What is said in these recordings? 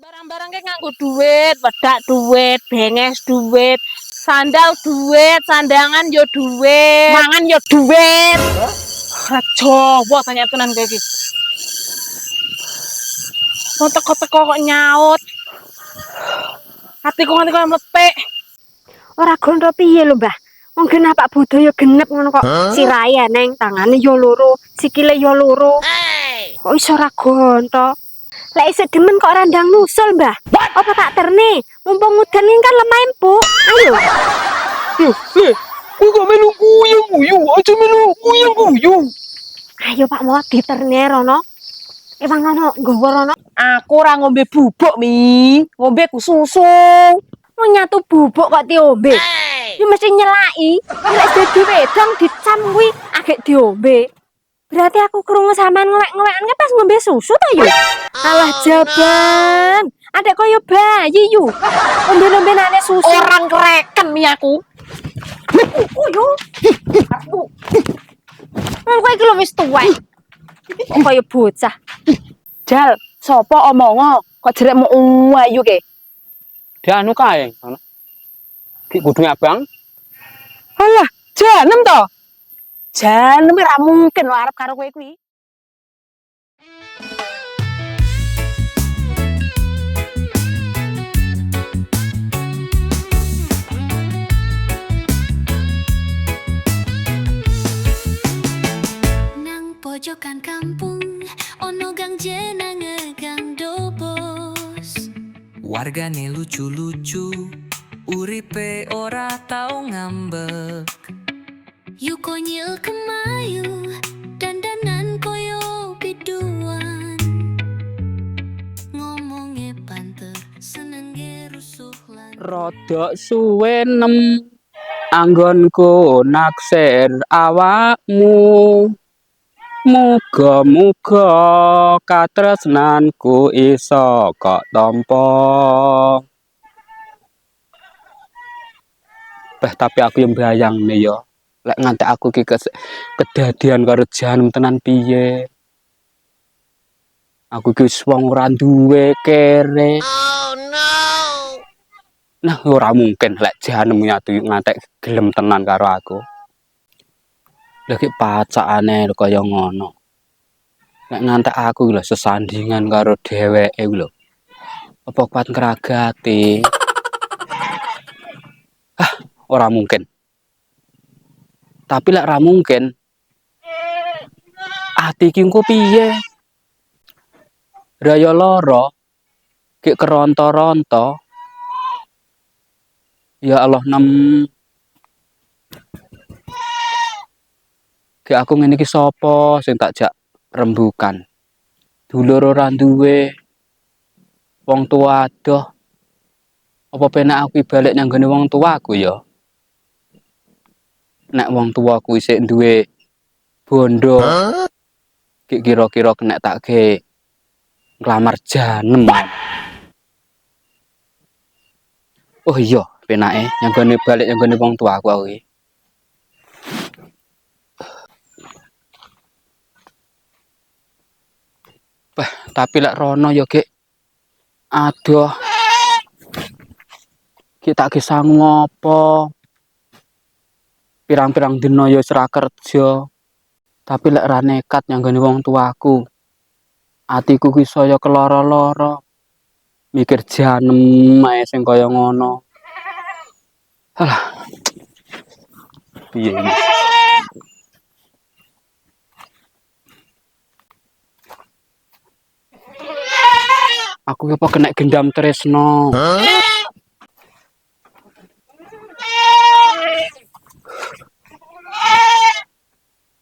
Barang-barang kayak nganggo duit, wedak duit, benges duit, sandal duit, sandangan yo duit, mangan yo duit. Rajo, wah tanya tenan kayak gitu. Mau teko-teko kok nyaut. Hatiku nganti koyo mlepek. Ora gondo piye lho, Mbah? Wong genah Pak Budaya genep ngono kok. Sirahe neng tangane yo loro, sikile yo loro. Kok iso ora gonto? Lek isih demen kok randang nusul, Mbah. Apa tak terne? Mumpung udan kan lemah empuk. Ayo. Kok gak melu guyu, aja melu guyu. Ayo Pak Mo diterne rono. Emang ono nggawa rono. Aku ora ngombe bubuk, Mi. Ngombe ku susu. Mau nyatu bubuk kok diombe. Yo mesti nyelaki. Lek dadi wedang dicam kuwi agek diombe. Berarti aku krungu sampean ngewek-ngewekan pas ngombe susu ta yo? Alah jaban. Adek koyo bayi yo. Ombe-ombenane susu. Orang kereken Mi aku. Yo. Kowe iki lho wis tuwek. Kok koyo bocah. Jal, sapa omongo? Kok jerekmu ayu ke? Dia anu kae, ngono. Ki kudu abang. Alah, janem to? Janem ora mungkin lho arep karo kowe kuwi. Nang pojokan kampung ono gang jenenge Gang Dobos. Wargane lucu-lucu, uripe ora tau ngambek. Yu konyil kemayu, dandanan koyo biduan. Ngomonge panter, senenge rusuh lan Rodok suwe nem anggonku naksir awakmu. Muga-muga katresnanku iso kok tampa. Tapi aku yang bayang nih yo. Lek ngantek aku ki kedadian karo Janem tenan piye. Aku ki wis wong ora duwe kere. Oh no. Nah, ora mungkin lek Janem nyatu ngantek gelem tenan karo aku. Lagi pacakane kaya ngono. Nek ngantek aku lho sesandingan karo dheweke lho. Apa kuat ngragati? Ora mungkin. Tapi lek ora mungkin, ati iki engko piye? Raya lara, ki keronto-ronto. Ya Allah nem. Ki aku ngene iki sapa sing tak jak rembukan. Dulur ora duwe. Wong tua adoh. Apa penak aku balik nang gone wong tuaku ya? Nek wong tuaku isih duwe bondo. Ki kira-kira kena tak ge nglamar Janem. Oh iya, penake nang gone balik nang gone wong tuaku aku iki. Tapi lek rono ya, Gek. Aduh. Kita ki sangu apa? Pirang-pirang dina ya ora kerja. Tapi lek ra nekat nyanggone wong tuaku. Atiku ki saya keloro-loro. Mikir Janem ae sing kaya ngono. Alah. Piye iki? Aku apa kena gendam tresno.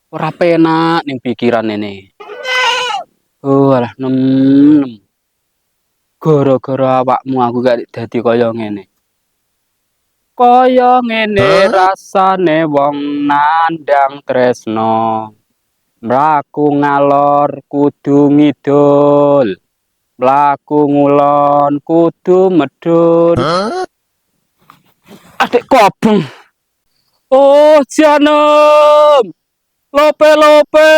Ora penak ning pikiran ini. Alah nem. Gara-gara awakmu aku gak dadi kaya ngene. Kaya ngene rasane wong nandang tresno. Mlaku ngalor kudu ngidul. Mlaku ngulon kudu medhun. Adik kobong. Oh, Janem. Lope-lope.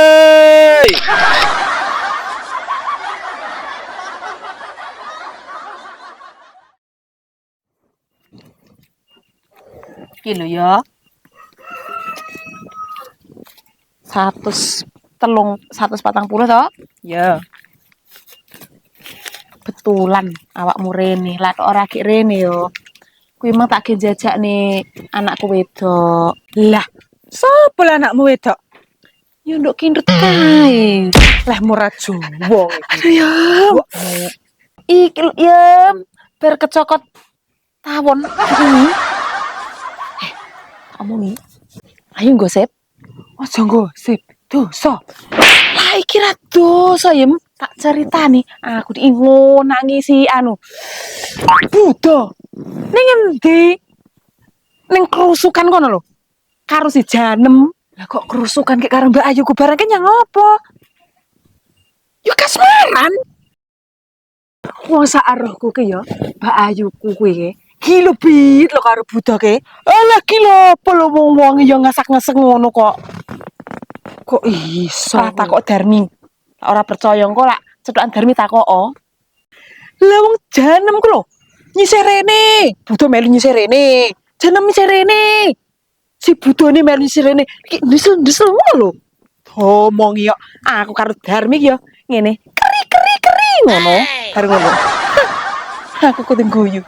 Iki lho ya. 140 toh? Ya. Betulan awakmu rene, lak ora gek rene yo. Kuwi emang tak ge jajak nih anakku wedok. Lah, sapa lah anakmu wedok? Yo nduk kindut kae. Lah murah Jawa Aduh ya. iki. Iki lho ya, ber kecokot tawon ini. Kamu nih. Ayo gosip. Aja gosip, dosa. Lah iki ra dosa ya, tak ceritani. Aku diingon nangisi anu. Buddha. Ning endi? Ning kerusukan kono lho. Karo si Janem. Lah kok kerusukan kayak karo Mbak Ayu ku barang ki nyang apa? Yo kasmaran. Wong sak arohku ki ya, Mbak Ayu ku kuwi ki. Ki lebih lho karo Buddha ki. Alah ki lho apa lho wong-wong yo ngasak-ngesek ngono kok. Kok iso? Ora takok Darmi. Ora percaya engko lak cethukan Darmi takok. Lah wong Janem ku lho. Nyisir rene. Buddha melu nyisir rene. Janem nyisir rene. Si Buddha ini melu nyisir rene. Iki ndesel-ndesel ngono lho. Omong yo aku karo Darmi ki yo ngene. Keri ngono. Karo ngono. Aku kudu guyu.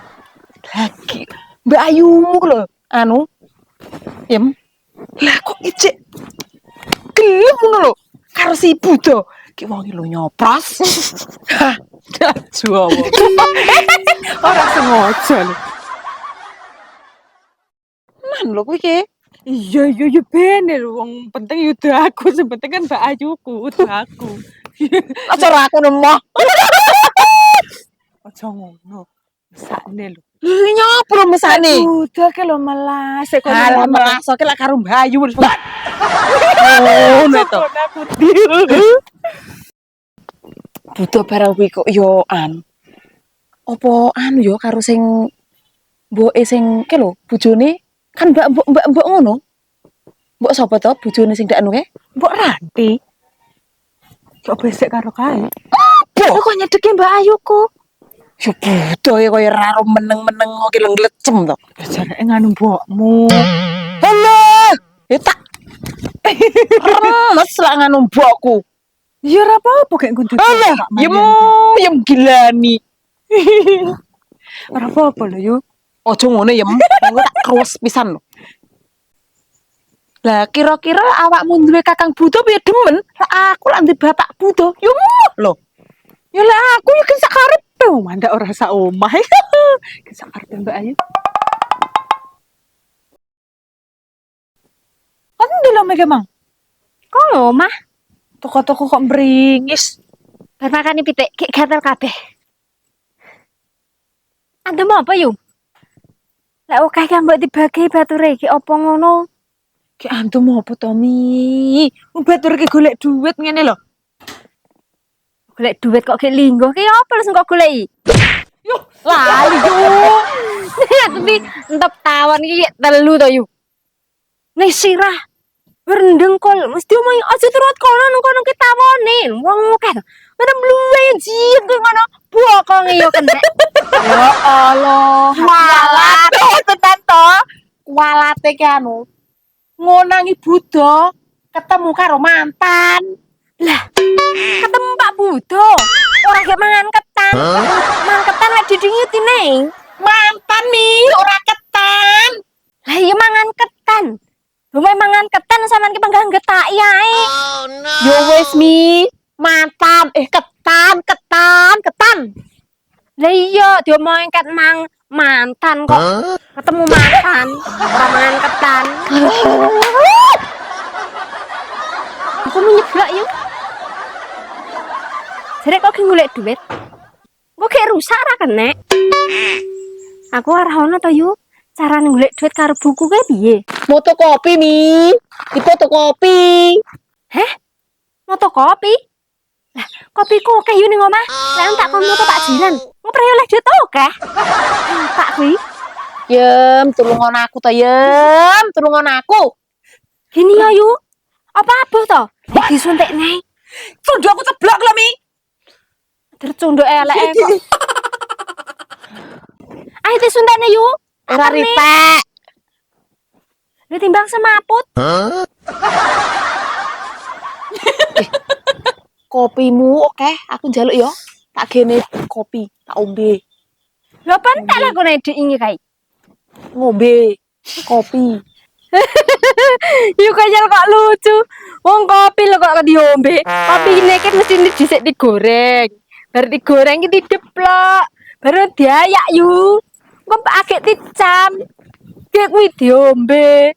Lagi Mbak Ayumu ku lho anu Yem. lah kok ijek gelem ngono lho karo si Buddha ki wong lho nyopros. Hah, Jawa. Ora sengaja lho. Man lho kuwi ki. Iya bener wong penting yo aku, sing penting kan Mbak Ayuku, aku. Aja ora aku nemu. Aja ngono. Mesakne lho. Nyapa lho mesane? Buddha ki lho melas kok Alah merasoke lak karo Mbak Ayu wis. ngono to. Butuh barang kuwi kok yo apa anu yo karo sing mboke sing ke lho bojone kan mbak ngono. Mbok sapa to bojone sing dak anu ke? Mbok Ranti. Kok besek karo kae? Apa? Kok nyedeki Mbak Ayuku? Yo butuh ya kaya raro meneng-meneng kok lecem to. Jareke nganu mbokmu. Halah, ya tak remes lah nganu mbokku. Ya ora apa-apa kek nggon Alah, yem gilani. Ora apa-apa lho yo. Ojo ngono yem, engko tak krus pisan lho. Lah kira-kira awakmu duwe Kakang Buddha piye demen? Lah aku lak ndek Bapak Buddha. Yo lho. Ya lah aku yo ki sak karepe mandak ora sak omah. Ki sak karepe Mbak Ayu. Kan lho Mega Mang. Kok lho, Mah? Toko-toko kok meringis. Bar makane pitik gek gatel kabeh. Anda mau apa, Yu? Lah oke kan mbok dibagi bature iki apa ngono? Ki antum opo to Mi? Batur ki golek duit ngene lho. Golek duit kok gek linggo ki apa sing kok goleki? Yo, Lali Yu. Tapi entep tawon iki telu to, Yu. Nek sirah berendengkol mesti omongi aja turut kono nang kono ki tawone. Wong akeh to. Mana bluwe jiet ki ngono. Bokong yo kena. Ya Allah, walat tenan to. Walate ki anu. Ngonangi Buddha ketemu karo mantan. Ketemu Pak Budo. Ora gek mangan ketan. Mangan ketan lek didingiti neng. Mantan nih, ora ketan. Lah iya mangan ketan. Lume mangan ketan sampean ki penggang getaki ae. Yo wis Mi, mantan ketan. Lah iya diomongi ket mantan kok. Ketemu mantan, ora mangan ketan. Aku menyeblak yuk. Jadi kok ki golek duit? Kok kayak rusak ra kenek? Aku ora ono to yuk. Cara golek duit karo buku kae piye? Fotokopi Mi, di fotokopi. Heh? Moto kopi? Lah, kopi kok akeh yo ning omah. Lah tak kon moto Pak Jiran. Ngopreh oleh duit akeh. Pak kuwi. Yem, tulungan aku to Yem, tulungan aku. Gini ya yu. Apa to? Lek disuntik nih. Condo aku ceblok lho Mi. Tercunduk elek kok. Ayo disuntik nih yu. Ora ritek. Lu timbang semaput. Kopimu oke, aku njaluk yo. Tak gene kopi, tak ombe. Lho pentek lah kono dik iki kae. Ngombe kopi. Yuk kayal kok lucu. Wong kopi lho kok diombe. Kopi ini kan mesti dhisik digoreng. Baru digoreng iki dideplok. Baru diayak yu. Kok agek dicam. Kayak kuwi diombe.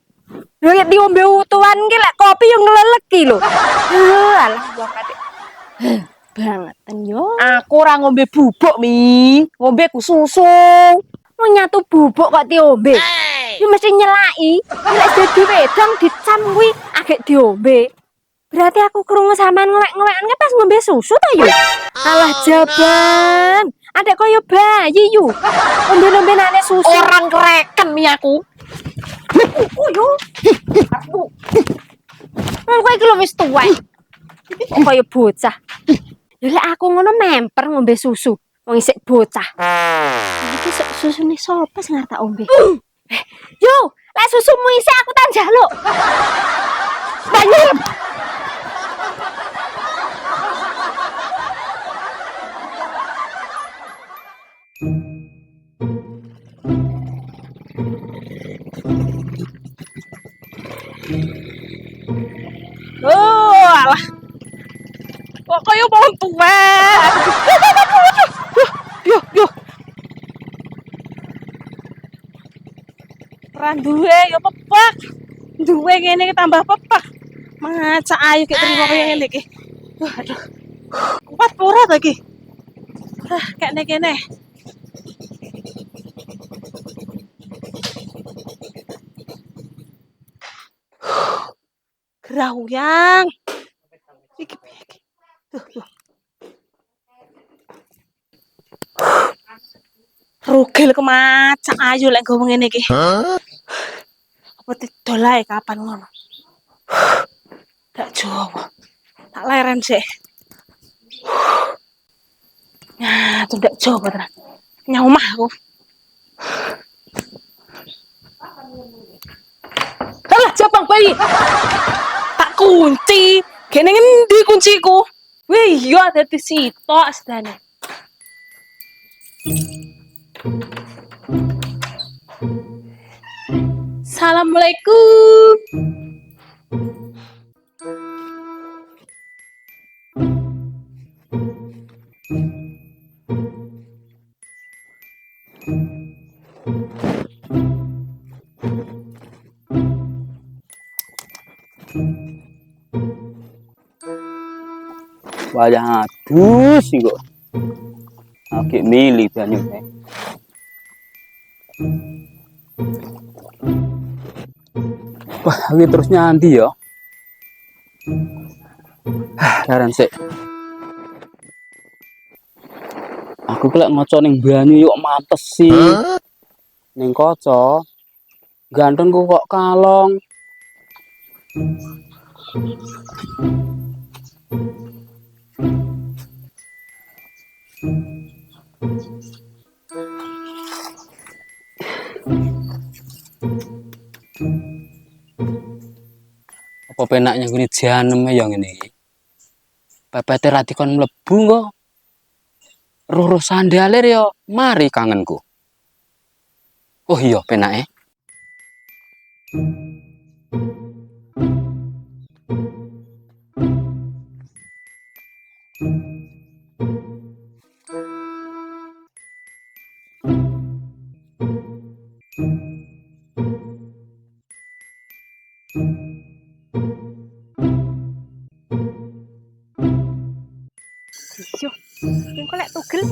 Lho nek diombe utuhan ki lek kopi yo ngleleki lho. Alah wong kadek. Bangetan yo. Aku ora ngombe bubuk, Mi. Ngombe ku susu. Mau nyatu bubuk kok diombe. Yo mesti nyelaki. Lek dadi wedang dicam kuwi agek diombe. Berarti aku krungu sampean ngewek-ngewekan pas ngombe susu ta yo? Alah jaban. Adek koyo bayi yu. Ombe-ombenane susu. Orang kereken Mi aku. yo. Aku. Kowe iki lho wis tuwek. Kok koyo bocah. Ya lek aku ngono memper ngombe susu. Wong isik bocah. Iki susune sapa sing arep tak ombe? Yo, lek susumu isik aku tak njaluk. Banyak. Oh, alah. Kok kaya wong tuwek. Yo. Ora duwe yo pepak. Duwe ngene iki tambah pepak. Maca ayu kek trimo kaya ngene iki. Aduh. Kuat ora ta iki? Kene. Grauyang. Iki piye iki? Tuh. Rugel kemaca ayu lek ngomong ngene iki. Apa didolae kapan ngono? Tak Jawa. Tak leren sik. Nah, tuh ndak Jawa tenan. Nyang omah aku. Alah, jabang bayi. Tak kunci. Kene ngendi kunciku? Wih, yo ada di sitok sedane. Assalamualaikum. Wajah adus sih kok. Oke, milih banyak. Wah, aku terus nyanti ya. Laran sik. Aku kelek ngoco ning banyu yuk mates sih. Ning kaca gantengku kok kalong. Apa penaknya gini janem ya ngene iki. Pepete ra dikon mlebu kok. Ruruh sandalir ya mari kangenku. Oh iya penake. Yo, engko lek tugel.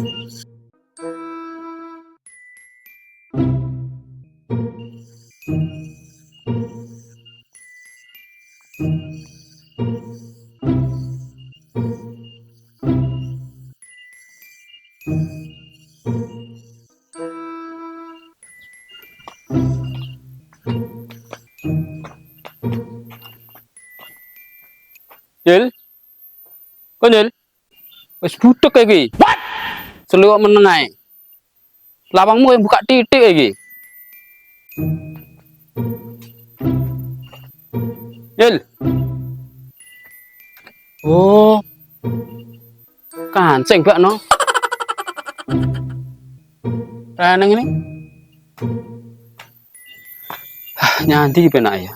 Jil. Kok Jil? Wis budek iki. What? Seluwuk meneng ae. Lawangmu yang buka titik iki. Yul. Oh. Kancing Mbak no. Reneng ini. Nyanti penak ya.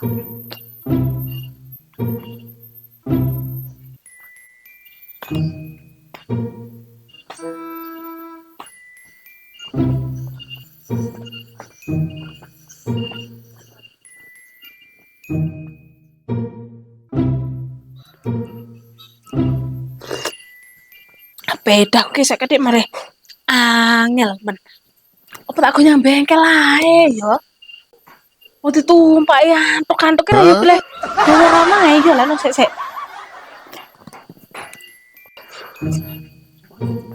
Beda oke saya kedek mare. Angel men. Apa tak go nyambe bengkel ae yo. Oh ditumpak ya antuk-antuk kira yo bleh. Dewe rono ae yo lah no sik.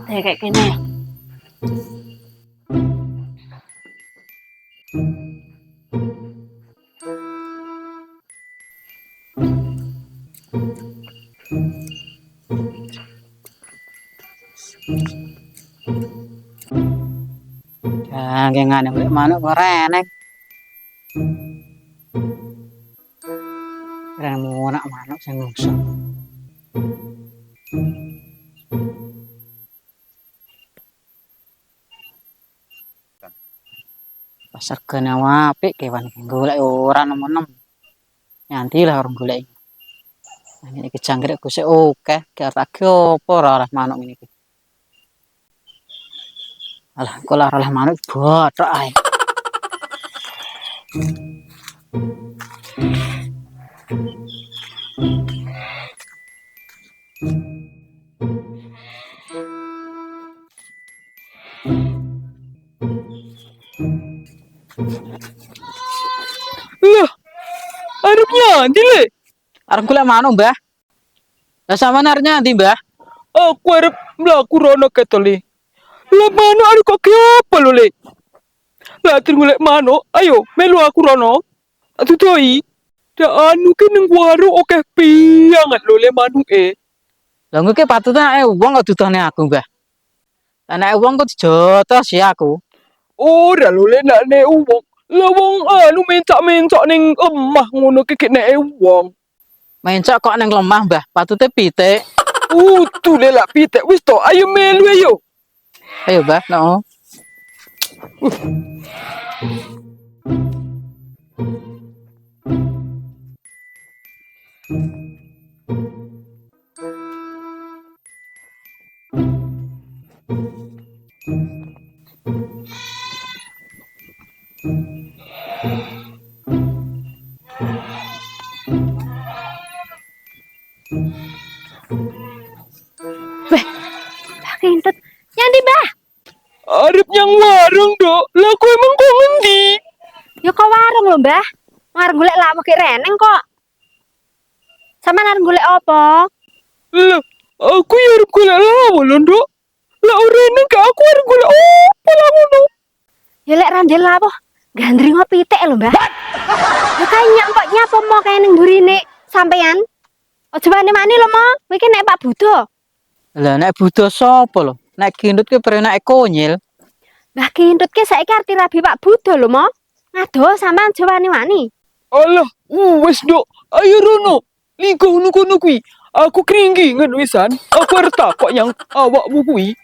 Kayak gini ya. Jangan golek manuk kok reneng. Remunak manuk sing ngusuk. Pasarkan apik kewan golek ora nemu-nemu. Nyanti lah orang golek. Ini iki jangkrik ku sik oke, gak tak opo ora manuk ngene iki. Alah, kok ora manuk bothok ae. Lah, arep nyanti le. Arep golek manuk, Mbah. Lah sampean arep nyanti, Mbah? Aku arep mlaku rono ketole. Lah manuk arep kok apa lho le? Lah atur golek manuk, ayo melu aku rono. Atuh doi. Da anu ki ning warung akeh pianget lho le manuke. Lah engko ki patut nek wong kok dudone aku, Mbah. Lah nek wong kok dijotos ya aku. Ora lho le nek nek wong. Lah wong anu mencak-mencak ning omah ngono ki nek wong. Mencok kok nang lemah, Mbah. Patute pitik. Tuh le lak pitek wis to, ayo melu ayo. Ayo, Mbah, no. Kentut. Nyanti, Mbah. Arep nyang warung, Dok. Lah kowe emang kok ngendi? Ya kok warung lho, Mbah. Warung golek lawak ki reneng kok. Sampeyan arep golek apa? Lah, aku ya arep golek lawo lho, Dok. Lah ora ning gak aku arep golek apa lah ngono. Ya lek randel lawo, gandring pitik lho, Mbah. Ya kae nyampak nyapa mau kae ning burine sampeyan. Aja wani-wani lho, Mo. Kowe ki nek Pak Budo. Lah nek Budo sapa lho? Nek gendut ki perenake konyil. Mbah Kintut ki saiki arti rabi Pak Budo lho, Mo. Ngado sampean aja wani-wani. Alah, wis, Dok. Ayo rono. Ligo ngono kuwi. Aku kringgingan wisan. Aku arep takok nyang awakmu kuwi.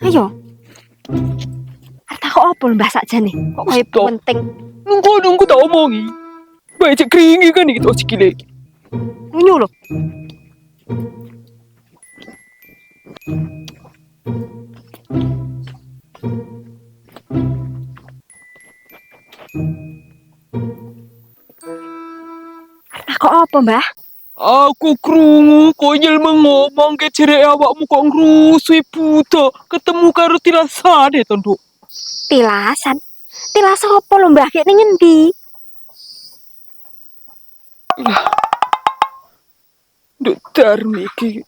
Ayo. Arep takok opo lho, Mbah sakjane? Kok koyo Stop. penting. Nunggu tak omongi. Baik cek kringgingan iki to sikile. Nyu lho. Takok apa, Mbah? Aku krungu konyol ngomong ke cerek awakmu kok ngrusui buta ketemu karo tilasane to, Nduk. Tilasan. Tilas apa lho, Mbah? Ki ning endi? Nduk Darmi iki.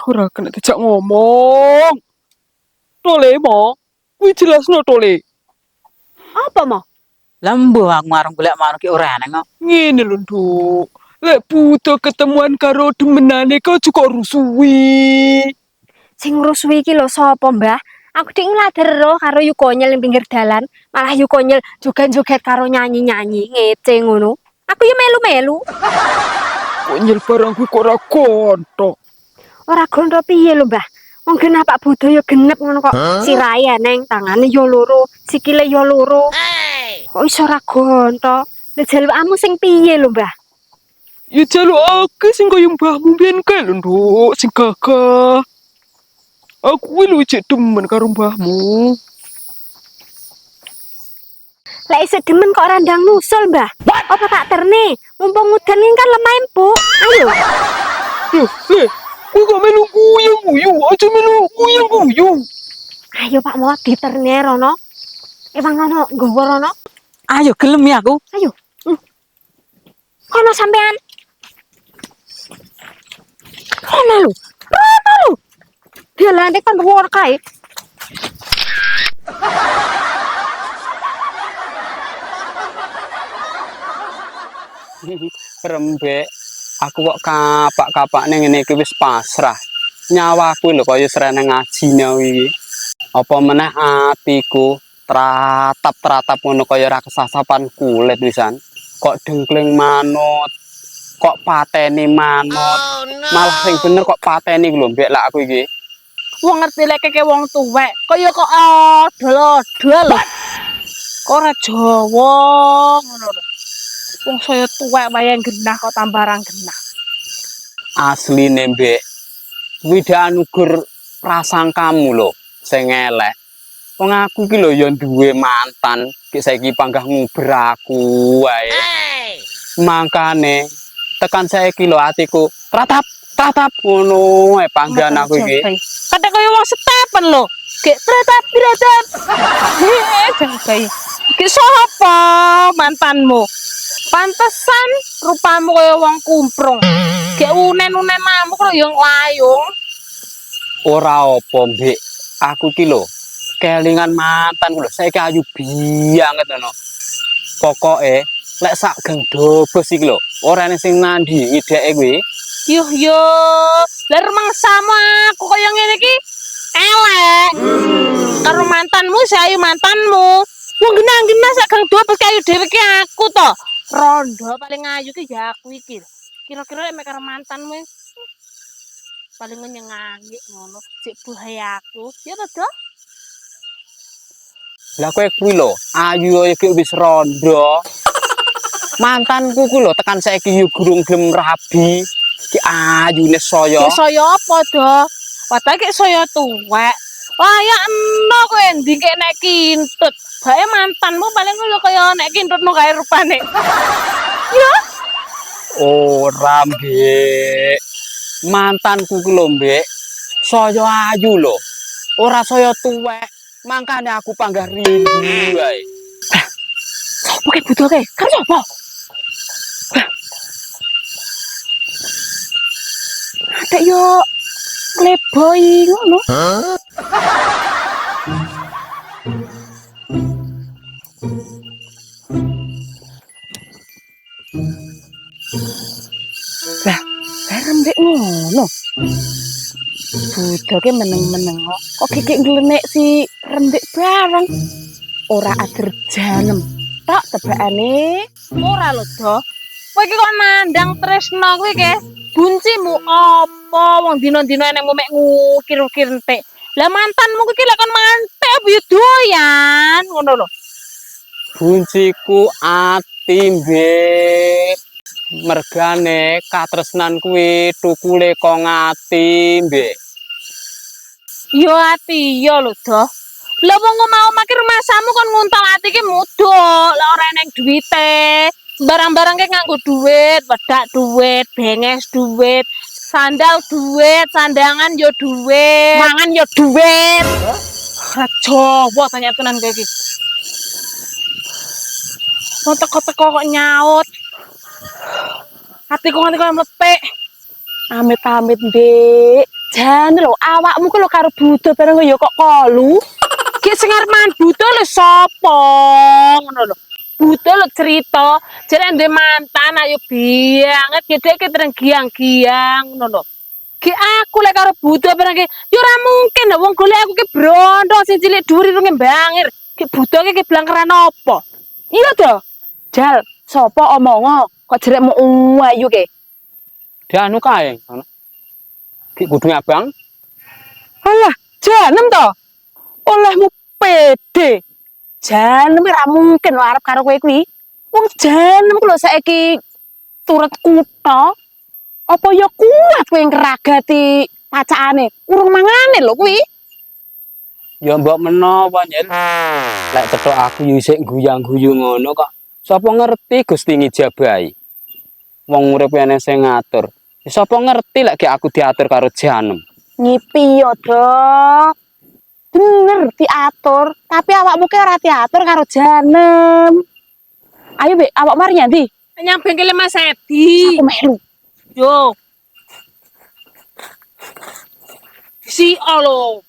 Ora kena dijak ngomong. Tole mo. Kuwi jelasno tole. Apa, Mo? Lah mbuh aku marung golek manuk ki ora eneng kok. Ngene lho, Nduk. Lek buta ketemuan karo demenane kok cukup rusui. Sing ngurusui iki lho sapa, Mbah? Aku dik ngladero karo Yukonyel ning pinggir dalan, malah Yukonyel joget-joget karo nyanyi-nyanyi, ngece ngono. Aku yo melu-melu. Konyol barang kuwi kok ora kontok. Ora gontho piye lho, Mbah? Wong genah Pak Budaya genep ngono kok. Sirahe neng tangane yo loro, sikile yo loro. Kok iso ora gontho? Lah jalukmu sing piye lho, Mbah? Ya jaluk aku sing kaya mbahmu mbiyen kae lho, Nduk, sing gagah. Aku kuwi lho cek demen karo mbahmu. Lek isih demen kok ora ndang nusul, Mbah. Apa tak terne? Mumpung udan ini kan lemah empuk. Ayo. Loh, kuwi kok melu guyu-guyu, aja melu guyu-guyu. Ayo Pak Mo diterne rono. Emang rono nggawa rono. Ayo gelem ya aku. Ayo. Kono sampean. Rono lho. Rono lho. Dialane kan wor kae. Rembek, aku kok kapak-kapak ning ngene iki wis pasrah. Nyawaku lho kaya srene ngajine iki. Apa meneh atiku tratap-tratap ngono kaya ora kesasapan kulit wisan. Kok dengkling manut, kok pateni manut. Malah sing bener kok pateni lho mbek lak aku iki. Wong ngerti lek keke wong tuwek, kaya kok odol-odol. Kok ora Jawa ngono lho. Wong saya tuwek wayahe genah kok tambaran genah. Asline mbek wida anugur prasangkamu lho sing elek. Wong aku iki lho ya duwe mantan, ki saiki panggah nguber aku wae. Mangkane tekan saiki lho atiku tatap ngono ae panggan aku iki. Kate kaya wong setepen lho. Gek tratap. Jangkai. Ki sapa mantanmu? Pantesan rupamu kaya wong kumprung. Gek unen-unen mamuk lho yang layung. Ora apa, Mbek. Aku iki lho kelingan mantan lho. Saiki ayu banget ngono. Pokoke lek sak geng dobos iki lho, ora ana sing nandingi dheke kuwi. Yo, lar mangsamu aku kaya ngene iki elek. Karo mantanmu sayu mantanmu. Wong genah-genah sak gang dobos kayu dhewe ki aku to. Rondo paling ayu ki ya aku iki. Kira-kira mek karo mantanmu paling nyengangi ngono. Sik bahaya aku. Ya to, Do? Lah kowe kuwi lho, ayu iki wis rondo. Mantanku ku lho tekan saiki yo gurung gelem rabi. Ki ayune saya. Ki saya apa, Do? Padahal ki saya tuwek. Wah, ya eno kowe ndi kek nek kintut. Bae mantanmu paling lho kaya nek kintutmu kae rupane. Ya, Ora, Mbek. Mantanku ku lho, Mbek. Saya ayu lho. Ora saya tuwek. Mangkane aku panggah rindu wae. sapa ki butuhke? Kan sapa? Adek yo kleboy ngono. Lah, rembek ngono. Budoke meneng-meneng kok kikik nglenek si rembek bareng. Ora ader janem. Tok tebakane. Ora lho, Do. Kowe iki kok mandang tresno kuwi ke? Buncimu apa wong dina-dina enekmu mek ngukir-ukir entek. Lah mantanmu iki lek kon mantek apa yo doyan ngono lho. Bunciku ati, Mbek. Mergane katresnan kuwi tukule kok ngati, Mbek. Yo ati yo lho, Do. Lah wong mau makir masamu kon nguntal ati ki mudhuk, lah ora eneng duwite. Barang-barang ki nganggo duit, wedak duit, benges duit, sandal duit, sandangan yo duit, mangan yo duit. Ora Jawa tanya tenan kowe iki. Wong teko-teko kok nyaut. Atiku nganti koyo mlepek. Amit-amit, Ndek. Jan lho awakmu ku lho karo Budo bareng yo kok kolu. Ki sing arep mangan Budo lho sapa? Ngono lho. Budo lho cerita, jare duwe mantan ayo banget gedhe ki tereng giang-giang ngono lho. Ki aku lek karo butuh barang ki yo ora mungkin lho wong golek aku ki brondo sing cilik dhuwur irunge bangir. Ki butuh ki blangkeran apa? Iya to? Jal, sapa omongo kok jerekmu ayu ke? Dia anu kae, ngono. Ki kudu abang. Alah, janem to. Olehmu pede. Janem ora mungkin lho arep karo kowe kuwi. Wong janem ku lho saiki turut kutha. Apa ya kuat kowe ngeragati pacakane? Urung mangane lho kuwi. Ya mbok menawa nyen. Lek cetok aku yo isih guyang-guyu ngono kok. Sapa ngerti Gusti ngijabahi. Wong urip ene sing ngatur. Sapa ngerti lek aku diatur karo janem. Ngipi yo, Dok. Bener diatur, tapi awakmu ki ora diatur karo janem. Ayo, Bek, awak mari ndi? Nyang bengkel Mas Edi. Aku melu. Yo. Si alo.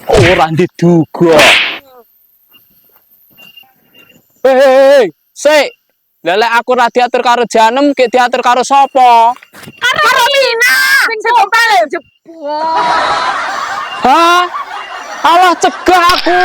Ora diduga. Hei, sik. Lah lek aku ora diatur karo janem, ki diatur karo sapa? Karo Lina. Sing gombal jebol. Hah? Allah cegah aku.